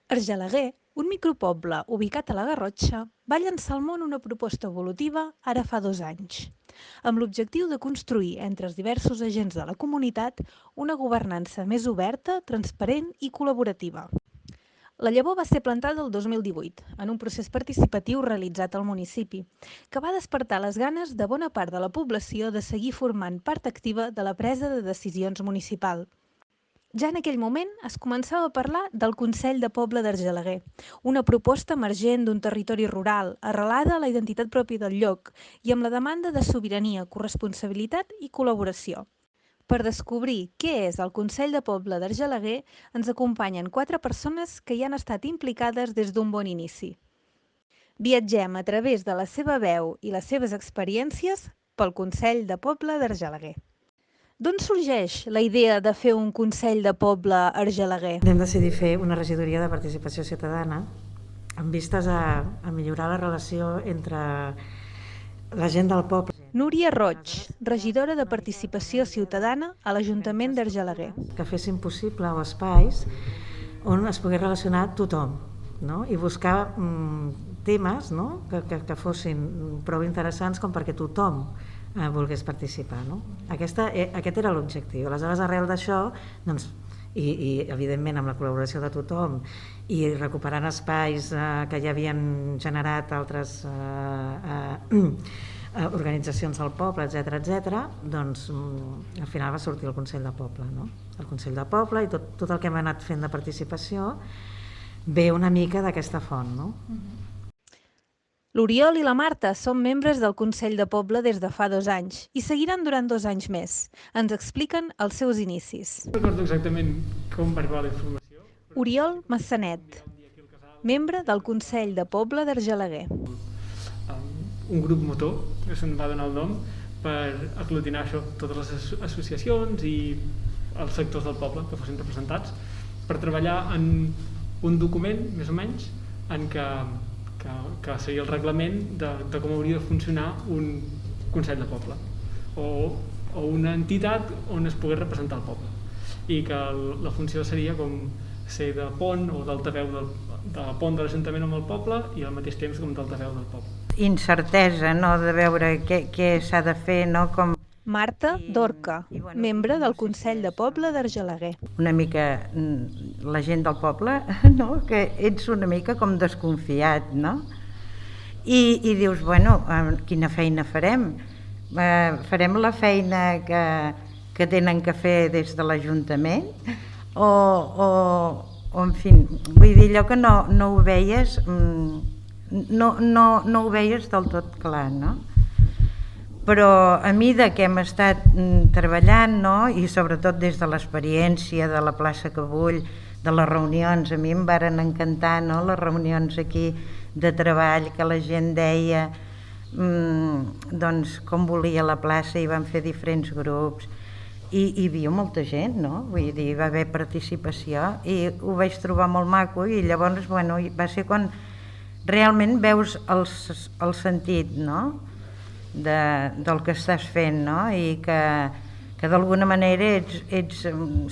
Argelaguer, un micropoble ubicat a la Garrotxa, va llançar al món una proposta evolutiva ara fa 2 anys, amb l'objectiu de construir entre els diversos agents de la comunitat una governança més oberta, transparent i col·laborativa. La llavor va ser plantada el 2018, en un procés participatiu realitzat al municipi, que va despertar les ganes de bona part de la població de seguir formant part activa de la presa de decisions municipal. Ja en aquell moment es començava a parlar del Consell de Poble d'Argelaguer, una proposta emergent d'un territori rural, arrelada a la identitat pròpia del lloc i amb la demanda de sobirania, corresponsabilitat i col·laboració. Per descobrir què és el Consell de Poble d'Argelaguer, ens acompanyen 4 persones que hi han estat implicades des d'un bon inici. Viatgem a través de la seva veu i les seves experiències pel Consell de Poble d'Argelaguer. D'on sorgeix la idea de fer un Consell de Poble a Argelaguer? Vam decidir fer una regidoria de participació ciutadana amb vistes a millorar la relació entre la gent del poble. Núria Roig, regidora de Participació Ciutadana a l'Ajuntament d'Argelaguer. Que fessin possible o espais on es pogués relacionar tothom, no? I buscar temes, no? que fossin prou interessants com perquè tothom volgués participar, no? Aquest era l'objectiu. Aleshores, arrel d'això, doncs, i evidentment amb la col·laboració de tothom i recuperant espais que ja havien generat altres organitzacions del poble, etc., doncs al final va sortir el Consell de Poble, no? El Consell de Poble i tot el que hem anat fent de participació ve una mica d'aquesta font, no? L'Oriol i la Marta són membres del Consell de Poble des de fa 2 anys i seguiran durant 2 anys més. Ens expliquen els seus inicis. No recordo exactament com va arribar la informació. Oriol Massanet, membre del Consell de Poble d'Argelaguer. Un grup motor, que se'n va donar el nom, per aglutinar això, totes les associacions i els sectors del poble que fossin representats, per treballar en un document, més o menys, en que seria el reglament de com hauria de funcionar un Consell de Poble o una entitat on es pogués representar el poble i que la funció seria com ser de pont o d'altaveu de pont de l'Ajuntament amb el poble i al mateix temps com d'altaveu del poble. Incertesa, no?, de veure què s'ha de fer, no?, com... Marta Dorca, membre del Consell de Poble d'Argelaguer. Una mica la gent del poble, no?, que ets una mica com desconfiat, no? I dius, bueno, quina feina farem? Farem la feina que tenen que fer des de l'Ajuntament? O en fi, vull dir, allò que no ho veies, no ho veies del tot clar, no? Però a mesura que hem estat treballant, no? I sobretot des de l'experiència de la plaça Cabull, de les reunions, a mi em varen encantar, no? Les reunions aquí de treball que la gent deia doncs com volia la plaça i van fer diferents grups i hi havia molta gent, no? Vull dir, va haver participació i ho vaig trobar molt maco i llavors, bueno, va ser quan realment veus el sentit, no?, del que estàs fent, no? I que d'alguna manera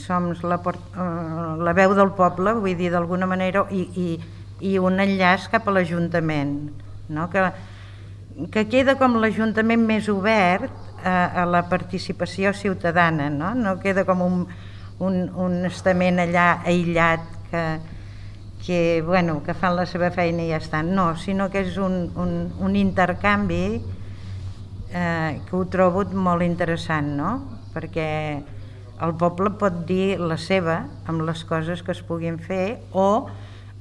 som la veu del poble, vull dir, d'alguna manera, i un enllaç cap a l'Ajuntament, no? Que queda com l'Ajuntament més obert a la participació ciutadana, no? No queda com un estament allà aïllat que fan la seva feina i ja estan, no, sinó que és un intercanvi que ho trobo molt interessant, no? Perquè el poble pot dir la seva amb les coses que es puguin fer o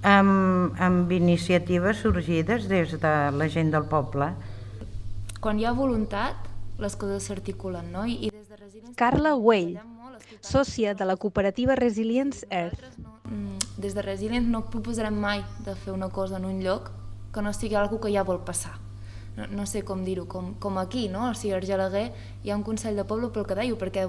amb iniciatives sorgides des de la gent del poble. Quan hi ha voluntat, les coses s'articulen, no? I des de Resilience... Carla Güell, sòcia de la cooperativa Resilience Earth. Des de Resilience no proposarem mai de fer una cosa en un lloc que no sigui alguna que ja vol passar. No sé com dir-ho, com aquí, no? O sigui, a Argelaguer hi ha un Consell de Poble pel que deia, perquè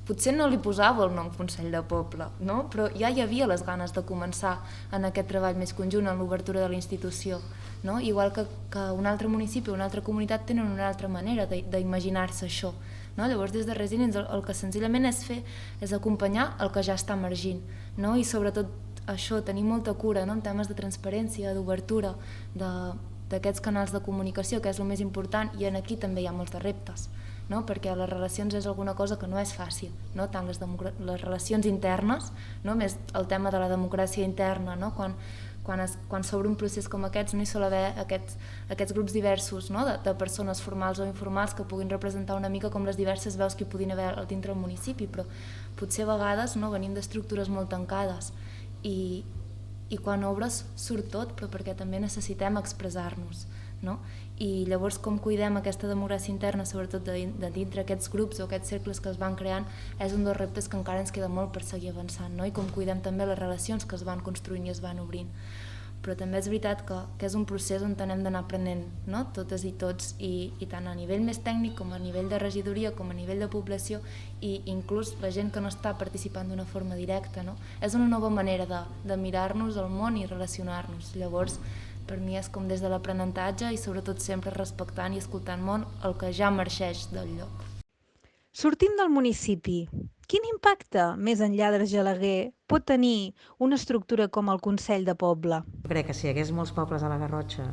potser no li posava el nom Consell de Poble, no? Però ja hi havia les ganes de començar en aquest treball més conjunt, en l'obertura de la institució, no? Igual que un altre municipi o una altra comunitat tenen una altra manera d'imaginar-se això, no? Llavors des de Resilience el que senzillament és fer és acompanyar el que ja està emergint, no? I sobretot això, tenir molta cura, no?, en temes de transparència, d'obertura, d'aquests canals de comunicació, que és el més important, i aquí també hi ha molts de reptes, no?, perquè les relacions és alguna cosa que no és fàcil, no?, tant les relacions internes, no?, més el tema de la democràcia interna, no?, quan s'obre un procés com aquests no hi sol haver aquests grups diversos, no?, de persones formals o informals que puguin representar una mica com les diverses veus que hi podien haver dintre del municipi, però potser a vegades no, venim d'estructures molt tancades i quan obres surt tot, però perquè també necessitem expressar-nos, no? I llavors com cuidem aquesta democràcia interna, sobretot de dintre aquests grups o aquests cercles que es van creant, és un dels reptes que encara ens queda molt per seguir avançant, no? I com cuidem també les relacions que es van construint i es van obrint. Però també és veritat que és un procés on hem d'anar aprenent, no?, totes i tots, i tant a nivell més tècnic com a nivell de regidoria com a nivell de població, i inclús la gent que no està participant d'una forma directa, no? És una nova manera de mirar-nos al món i relacionar-nos. Llavors, per mi és com des de l'aprenentatge i sobretot sempre respectant i escoltant molt el que ja emergeix del lloc. Sortim del municipi. Quin impacte, més enllà d'Argelaguer, pot tenir una estructura com el Consell de Poble? Jo crec que si hi hagués molts pobles a la Garrotxa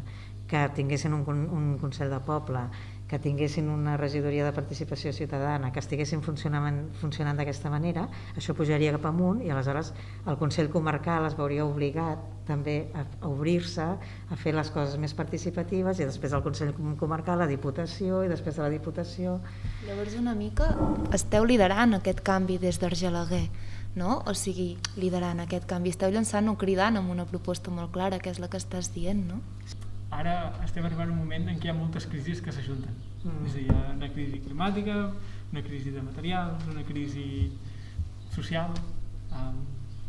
que tinguessin un Consell de Poble, que tinguessin una regidoria de participació ciutadana, que estiguessin funcionant d'aquesta manera, això pujaria cap amunt i aleshores el Consell Comarcal es veuria obligat també a obrir-se, a fer les coses més participatives, i després el Consell Comarcal, la Diputació, i després de la Diputació... Llavors una mica esteu liderant aquest canvi des d'Argelaguer, no? O sigui, liderant aquest canvi, esteu llançant o cridant amb una proposta molt clara, que és la que estàs dient, no? Ara estem arribant a un moment en què hi ha moltes crisis que s'ajunten. És a dir, hi ha una crisi climàtica, una crisi de materials, una crisi social,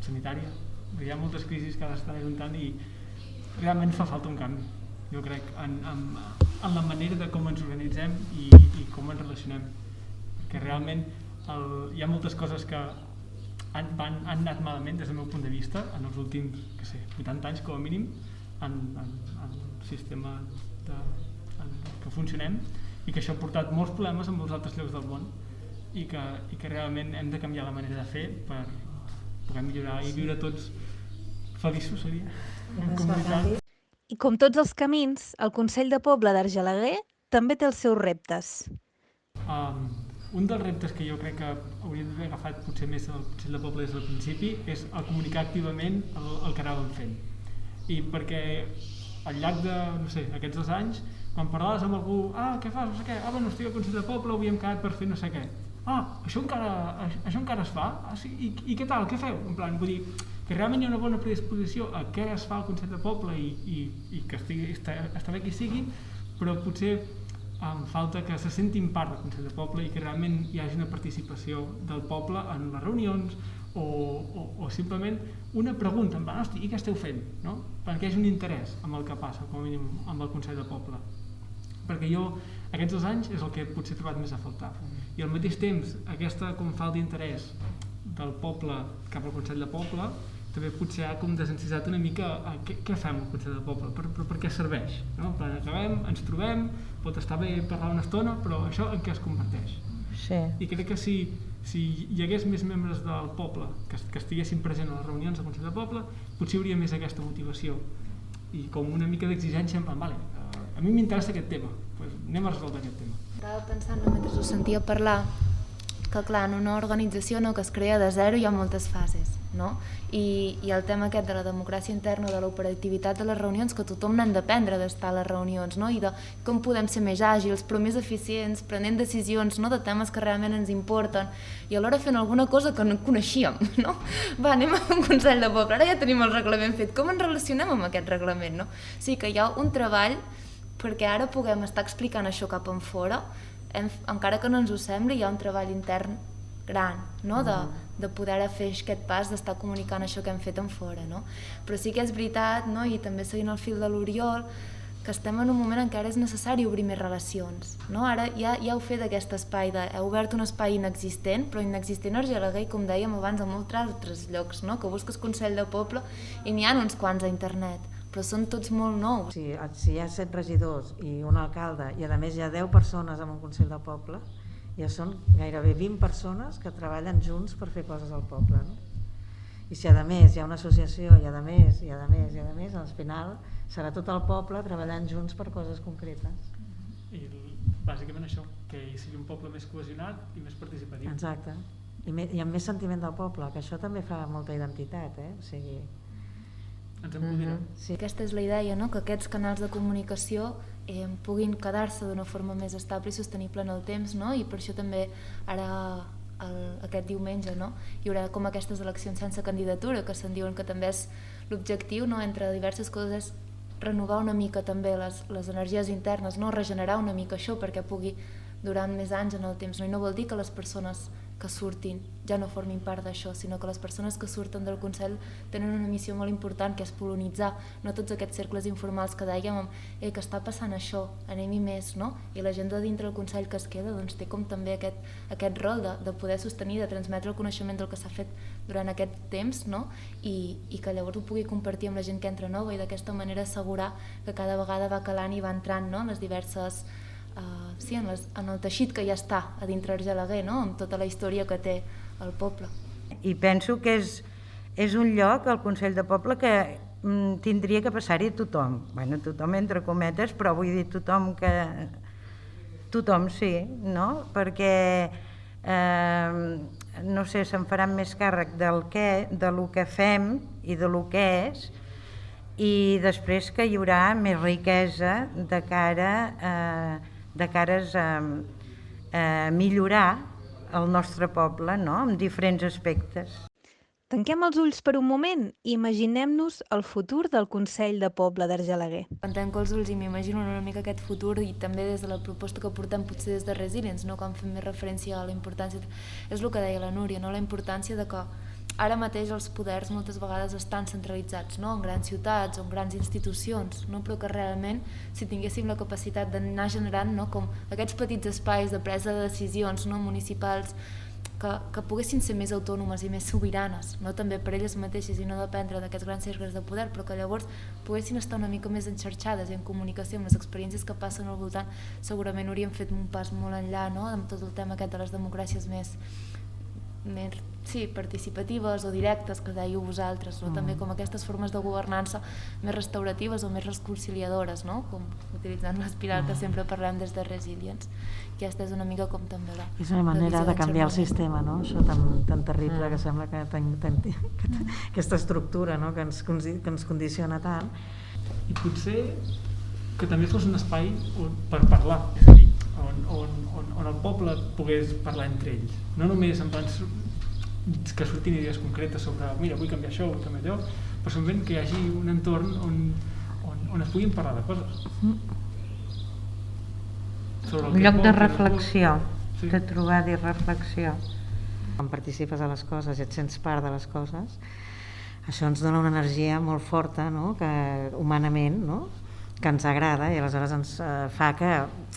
sanitària. Hi ha moltes crisis que s'estan ajuntant i realment fa falta un canvi, jo crec, en la manera de com ens organitzem i com ens relacionem. Perquè realment hi ha moltes coses que han anat malament des del meu punt de vista en els últims, 80 anys com a mínim, en el sistema que funcionem, i que això ha portat molts problemes en molts altres llocs del món i que realment hem de canviar la manera de fer per poder millorar i viure tots feliços, seria, en comunitat. I com tots els camins, el Consell de Poble d'Argelaguer també té els seus reptes. Un dels reptes que jo crec que hauríem d'haver agafat potser més el Consell de Poble des del principi és el comunicar activament el que anàvem fent. I perquè al llarg de, aquests 2 anys, quan parlaves amb algú, què fas, no sé què, bueno, estic al Consell de Poble, havíem quedat per fer no sé què. Això encara es fa? Sí, i què tal, què feu? En plan, vull dir, que realment hi ha una bona predisposició a què es fa al Consell de Poble i que està bé que hi sigui, però potser falta que se sentin part del Consell de Poble i que realment hi hagi una participació del poble en les reunions o simplement una pregunta, en plan, hosti, i què esteu fent? No? Perquè hi hagi un interès amb el que passa, com a mínim amb el Consell de Poble. Perquè jo, aquests 2 anys, és el que potser he trobat més a faltar. I al mateix temps, aquesta com falta d'interès del poble cap al Consell de Poble, també potser ha com desencisat una mica què fem al Consell de Poble, per què serveix, no? Acabem, ens trobem, pot estar bé parlar una estona, però això en què es converteix? Sí. I crec que si hi hagués més membres del poble que estiguessin presents a les reunions del Consell de Poble, potser hi hauria més aquesta motivació i com una mica d'exigència en plan, vale, a mi m'interessa aquest tema, doncs anem a resoldre aquest tema. Estava pensant, mentre us sentia parlar, que clar, en una organització que es crea de zero hi ha moltes fases, no? I el tema aquest de la democràcia interna, de l'operativitat de les reunions, que tothom n'hem d'aprendre d'estar a les reunions, no? I de com podem ser més àgils, però més eficients, prenent decisions, no? De temes que realment ens importen i alhora fent alguna cosa que no coneixíem, no? Va, anem a un Consell de Poble, ara ja tenim el reglament fet, com ens relacionem amb aquest reglament, no? O sigui que hi ha un treball perquè ara puguem estar explicant això cap en fora, encara que no ens ho sembli, hi ha un treball intern gran, no? De poder fer aquest pas, d'estar comunicant això que hem fet en fora, no? Però sí que és veritat, no? I també seguint el fil de l'Oriol, que estem en un moment en què ara és necessari obrir més relacions, no? Ara ja heu fet aquest espai, heu obert un espai inexistent, però inexistent a Argelaguer, com dèiem abans, a molts altres llocs, no? Que busques Consell de Poble i n'hi ha uns quants a internet, però són tots molt nous. Si hi ha 7 regidors i un alcalde i a més hi ha 10 persones en un Consell de Poble, ja són gairebé 20 persones que treballen junts per fer coses al poble, no? I si a més hi ha una associació i a més, al final serà tot el poble treballant junts per coses concretes. I bàsicament això, que sigui un poble més cohesionat i més participatiu. Exacte. I amb més sentiment del poble, que això també fa molta identitat, o sigui... Ens empodera. Sí. Aquesta és la idea, no? Que aquests canals de comunicació puguin quedar-se d'una forma més estable i sostenible en el temps, no? I per això també ara aquest diumenge, no? Hi haurà com aquestes eleccions sense candidatura, que se'n diuen que també és l'objectiu, no? Entre diverses coses és renovar una mica també les energies internes, no? Regenerar una mica això perquè pugui durar més anys en el temps, no? I no vol dir que les persones que surtin ja no formin part d'això, sinó que les persones que surten del Consell tenen una missió molt important, que és polonitzar, no tots aquests cercles informals que dèiem, que està passant això, anem-hi més, no? I la gent de dintre del Consell que es queda doncs, té com també aquest rol de poder sostenir, de transmetre el coneixement del que s'ha fet durant aquest temps, no? I que llavors ho pugui compartir amb la gent que entra nova i d'aquesta manera assegurar que cada vegada va calant i va entrant, no? En les diverses en el teixit que ja està a dintre Argelaguer, no? Amb tota la història que té el poble. I penso que és un lloc, el Consell de Poble, que tindria que passar-hi tothom. Bueno, tothom entre cometes, però vull dir tothom que... Tothom sí, no? Perquè, no sé, se'n faran més càrrec de lo que fem i de lo que és, i després que hi haurà més riquesa de cares a millorar el nostre poble, no? En diferents aspectes. Tanquem els ulls per un moment i imaginem-nos el futur del Consell de Poble d'Argelaguer. Quan tanco els ulls i m'imagino una mica aquest futur, i també des de la proposta que portem potser des de Resilience, no? Quan fem més referència a la importància, és el que deia la Núria, no? La importància de que ara mateix els poders moltes vegades estan centralitzats, no? En grans ciutats o en grans institucions, no? Però que realment si tinguéssim la capacitat d'anar generant, no? Com aquests petits espais de presa de decisions, no? Municipals que poguessin ser més autònomes i més sobiranes, no? També per elles mateixes i no dependre d'aquests grans cercles de poder, però que llavors poguessin estar una mica més enxarxades i en comunicació amb les experiències que passen al voltant, segurament hauríem fet un pas molt enllà, no? Amb tot el tema aquest de les democràcies més participatives o directes que dèieu vosaltres, no? També com aquestes formes de governança més restauratives o més reconciliadores, no? Com utilitzant l'espiral que sempre parlem des de Resilience. Aquesta és una mica com també la... És una manera de canviar el sistema, no? Això tan terrible que sembla que aquesta estructura, no? que ens condiciona tant. I potser que també fos un espai per parlar, és a dir, on el poble pogués parlar entre ells, no només en plans que surtin idees concretes sobre mira, vull canviar això, vull canviar allò, però simplement que hi hagi un entorn on es puguin parlar de coses. Un lloc de reflexió, de trobada i reflexió. Quan participes a les coses i et sents part de les coses, això ens dona una energia molt forta, no? Que humanament, no? Que ens agrada i aleshores ens fa que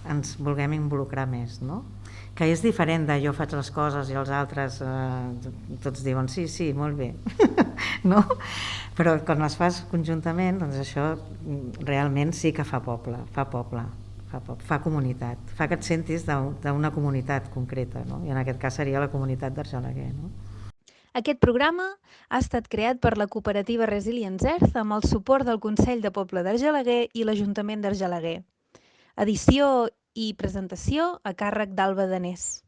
ens vulguem involucrar més, no? Que és diferent de jo faig les coses i els altres tots diuen sí, molt bé, no? Però quan les fas conjuntament, doncs això realment sí que fa poble, fa comunitat, fa que et sentis d'una comunitat concreta, no? I en aquest cas seria la comunitat d'Argelaguer, no? Aquest programa ha estat creat per la cooperativa Resilience Earth amb el suport del Consell de Poble d'Argelaguer i l'Ajuntament d'Argelaguer. Edició i presentació a càrrec d'Alba Danés.